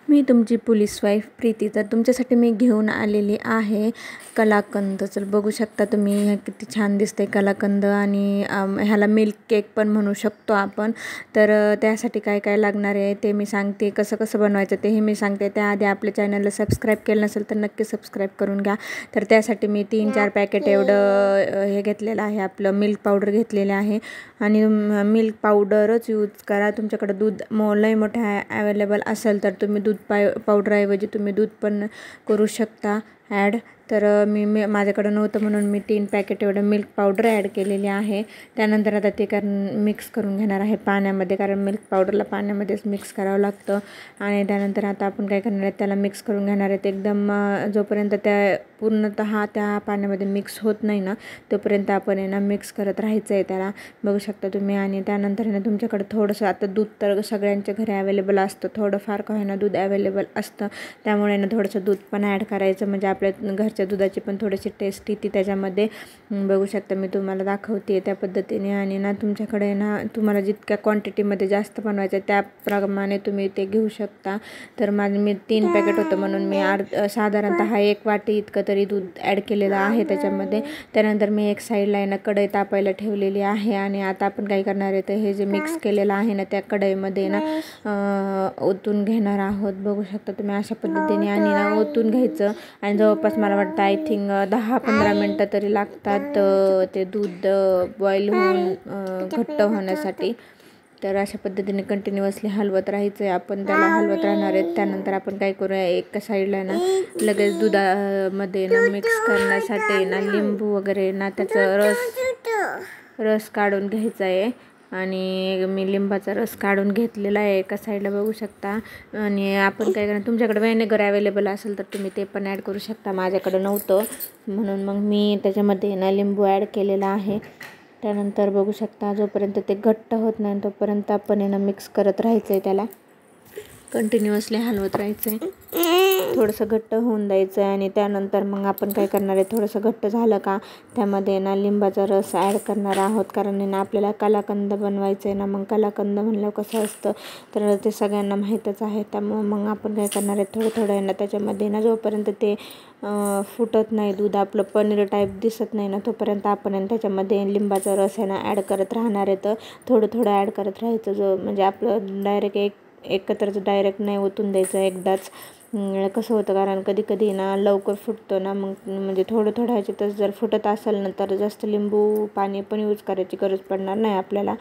मी तुमची police wife Preeti. तर तुमच्यासाठी मी घेऊन आलेली आहे कलाकंद. चल बघू शकता तुम्ही, हे किती छान दिसते कलाकंद. आणि ह्याला मिल्क केक पण म्हणू शकतो आपण. तर त्यासाठी काय काय लागणार आहे ते मी सांगते, कसं कसं बनवायचं तेही मी सांगते. त्याआधी आपल्या चॅनलला सबस्क्राईब केलं नसेल तर नक्की सबस्क्राईब करून घ्या. तर त्यासाठी मी 3-4 पॅकेट एवढं हे घेतलेलं आहे, आपलं मिल्क पावडर घेतलेले आहे. आणि मिल्क पावडरच यूज करा. तुमच्याकडे दूध लई मोठं अवेलेबल असेल तर तुम्ही दूध पावडरऐवजी तुम्ही दूध पण करू शकता ॲड. तर माझ्याकडं नव्हतं म्हणून मी 3 पॅकेट एवढं मिल्क पावडर ॲड केलेली आहे. त्यानंतर आता ते मिक्स करून घेणार आहे पाण्यामध्ये, कारण मिल्क पावडरला पाण्यामध्येच मिक्स करावं लागतं. आणि त्यानंतर आता आपण काय करणार आहे, त्याला मिक्स करून घेणार आहेत एकदम जोपर्यंत त्या पूर्णतः त्या पाण्यामध्ये मिक्स होत नाही ना तोपर्यंत आपण ना मिक्स करत राहायचं आहे त्याला, बघू शकता तुम्ही. आणि त्यानंतर ना तुमच्याकडे थोडंसं, आता दूध तर सगळ्यांच्या घरी अवेलेबल असतं, थोडंफार का होईना दूध अवेलेबल असतं, त्यामुळे ना थोडंसं दूध पण ॲड करायचं, म्हणजे आपल्या घरच्या दुधाची पण थोडीशी टेस्ट येते त्याच्यामध्ये. बघू शकता मी तुम्हाला दाखवते त्या पद्धतीने. आणि ना तुमच्याकडे ना तुम्हाला जितक्या क्वांटिटीमध्ये जास्त बनवायचं आहे त्याप्रमाणे तुम्ही ते घेऊ शकता. तर मी 3 पॅकेट होतं म्हणून मी साधारणतः 1 वाटी इतकं तरी दूध ॲड केलेलं आहे त्याच्यामध्ये. त्यानंतर मी एक साईडला आहे ना कढई तापायला ठेवलेली आहे. आणि आता आपण काय करणार आहे, तर हे जे मिक्स केलेलं आहे ना त्या कढईमध्ये ना ओतून घेणार आहोत, बघू शकता तुम्ही अशा पद्धतीने. आणि ना ओतून घ्यायचं. आणि जवळपास मला वाटतं आय थिंक 10-15 मिनटं तरी लागतात ते दूध बॉईल होऊन घट्ट होण्यासाठी. तर अशा पद्धतीने कंटिन्युअसली हलवत राहायचं आहे आपण, त्याला हलवत राहणार आहेत. त्यानंतर आपण काय करूया, एका साईडला ना लगेच दुधामध्ये ना मिक्स करण्यासाठी ना लिंबू वगैरे ना त्याचं रस काढून घ्यायचा आहे. आणि मी लिंबाचा रस काढून घेतलेला आहे एका साईडला, बघू शकता. आणि आपण काय करणार, तुमच्याकडे व्हिनेगर अवेलेबल असेल तर तुम्ही ते पण ॲड करू शकता. माझ्याकडं नव्हतं म्हणून मग मी त्याच्यामध्ये ना लिंबू ॲड केलेला आहे. त्यानंतर बघू शकता जोपर्यंत ते घट्ट होत नाही तोपर्यंत आपण ना मिक्स करत राहायचं आहे, त्याला कंटिन्युअसली हलवत राहायचं आहे, थोडंसं घट्ट होऊन द्यायचं आहे. आणि त्यानंतर मग आपण काय करणार आहे, थोडंसं घट्ट झालं का त्यामध्ये ना लिंबाचा रस ॲड करणार आहोत, कारण ना आपल्याला कलाकंद बनवायचं आहे ना. मग कलाकंद म्हणलं कसं असतं तर ते सगळ्यांना माहीतच आहे. त्यामुळं मग आपण काय करणार आहे, थोडं थोडं आहे ना त्याच्यामध्ये ना जोपर्यंत ते फुटत नाही दूध, आपलं पनीर टाईप दिसत नाही ना तोपर्यंत आपण त्याच्यामध्ये लिंबाचा रस आहे ना ॲड करत राहणार आहे. तर थोडं थोडं ॲड करत राहायचं, म्हणजे आपलं डायरेक्ट एकत्रच डायरेक्ट नाही ओतून द्यायचं एकदाच. कसं होतं, कारण कधी कधी ना लवकर फुटतो ना, मग म्हणजे थोडं थोडं ह्याच्यातच जर फुटत असेल ना तर जास्त लिंबू पाणी पण यूज करायची गरज पडणार नाही आपल्याला.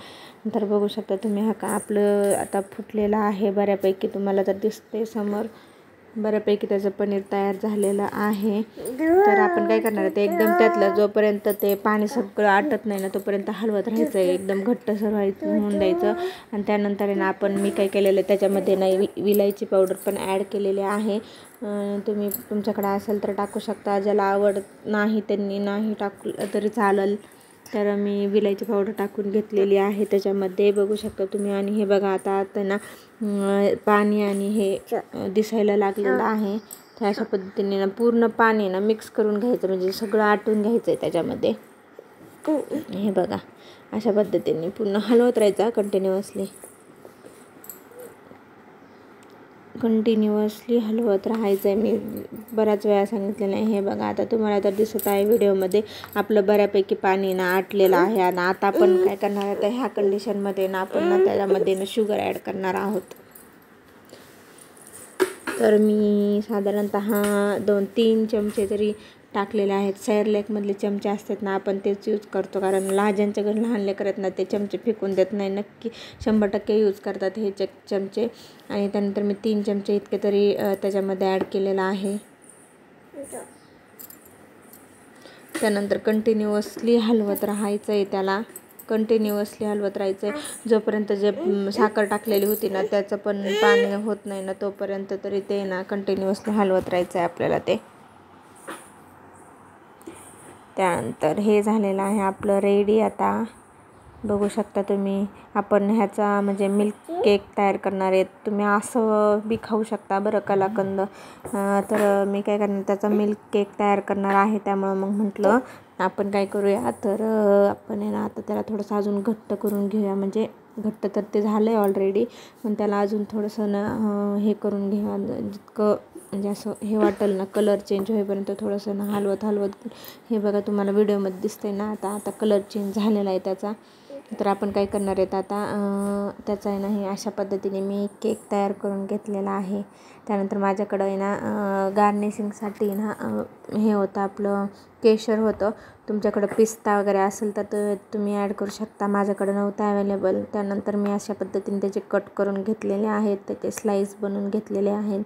तर बघू शकता तुम्ही, हा का आपलं आता फुटलेलं आहे बऱ्यापैकी, तुम्हाला तर दिसते समोर बऱ्यापैकी त्याचं पनीर तयार झालेलं आहे. तर आपण काय करणार आहे, ते एकदम त्यातलं जोपर्यंत ते पाणी सगळं आटत नाही ना तोपर्यंत हलवत राहायचं आहे, एकदम घट्टसर होऊन द्यायचं. आणि त्यानंतर ना आपण काय केलेलं आहे त्याच्यामध्ये ना विलायची पावडर पण ॲड केलेली आहे. तुम्ही तुमच्याकडे असेल तर टाकू शकता, ज्याला आवडत नाही त्यांनी नाही टाकलं तरी चालेल. तर मी विलायची पावडर टाकून घेतलेली आहे त्याच्यामध्ये, बघू शकता तुम्ही. आणि हे बघा आता ना पाणी आणि हे दिसायला लागलेलं आहे. तर अशा पद्धतीने ना पूर्ण पाणी ना मिक्स करून घ्यायचं, म्हणजे सगळं आटून घ्यायचं आहे त्याच्यामध्ये. हे बघा अशा पद्धतीने पूर्ण हलवत राहायचा कंटिन्युअसली हलवत राहायचं आहे. मी बऱ्याच वेळा सांगितलेलं आहे. हे बघा आता तुम्हाला तर दिसत आहे व्हिडिओमध्ये आपलं बऱ्यापैकी पाणी ना आटलेलं आहे. आणि आता आपण काय करणार आहे, तर ह्या कंडिशनमध्ये ना आपण ना त्याच्यामध्ये ना शुगर ॲड करणार आहोत. तर मी साधारणतः 2-3 चमचे तरी टाकलेले आहेत. सेरेलॅकमधले चमचे असतात ना आपण तेच यूज करतो, कारण ज्यांच्या घरी लहान लेकरं आहेत ना ते चमचे फेकून देत नाही, नक्की 100% यूज करतात हे चमचे. आणि त्यानंतर मी 3 चमचे इतके तरी त्याच्यामध्ये ॲड केलेलं आहे. त्यानंतर कंटिन्युअसली हलवत राहायचं आहे, त्याला कंटिन्युअसली हलवत राहायचं आहे जोपर्यंत जे साखर टाकलेली होती ना त्याचं पण पाणी होत नाही ना तोपर्यंत तरी ते ना कंटिन्युअसली हलवत राहायचं आहे आपल्याला ते. त्यानंतर हे झालेलं आहे आपलं रेडी. आता बघू शकता तुम्ही, आपण ह्याचा म्हणजे मिल्क केक तयार करणार आहेत. तुम्ही असं बी खाऊ शकता बरं कलाकंद. तर मी काय करणार, त्याचा मिल्क केक तयार करणार आहे. त्यामुळं मग म्हटलं आपण काय करूया, तर आपण आहे ना आता त्याला थोडंसं अजून घट्ट करून घेऊया, म्हणजे घट्ट तर ते झालं आहे ऑलरेडी, पण त्याला अजून थोडंसं ना हे करून घ्या, जितकं म्हणजे असं हे वाटेल ना कलर चेंज होईपर्यंत थोडंसं ना हलवत हे बघा तुम्हाला व्हिडिओमध्ये दिसतंय ना आता कलर चेंज झालेला आहे त्याचा. तर आपण काय करणार आहेत आता त्याचा आहे ना हे अशा पद्धतीने मी केक तयार करून घेतलेला आहे. त्यानंतर माझ्याकडं आहे ना गार्निशिंगसाठी ना हे होतं आपलं केशर होतं. तुमच्याकडं पिस्ता वगैरे असेल तर तुम्ही ॲड करू शकता. माझ्याकडं नव्हतं अवेलेबल. त्यानंतर मी अशा पद्धतीने त्याचे कट करून घेतलेले आहेत, त्याचे स्लाईस बनवून घेतलेले आहेत.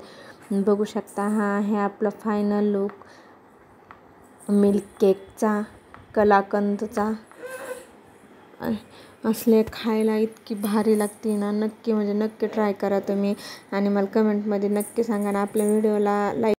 बघू शकता हा आहे आपला फायनल लुक मिल्क केकचा, कलाकंदचा. असले खायला इतकी भारी लागते ना, नक्की म्हणजे नक्की ट्राय करा तुम्ही आणि मला कमेंटमध्ये नक्की सांगा ना. आपल्या व्हिडिओला लाईक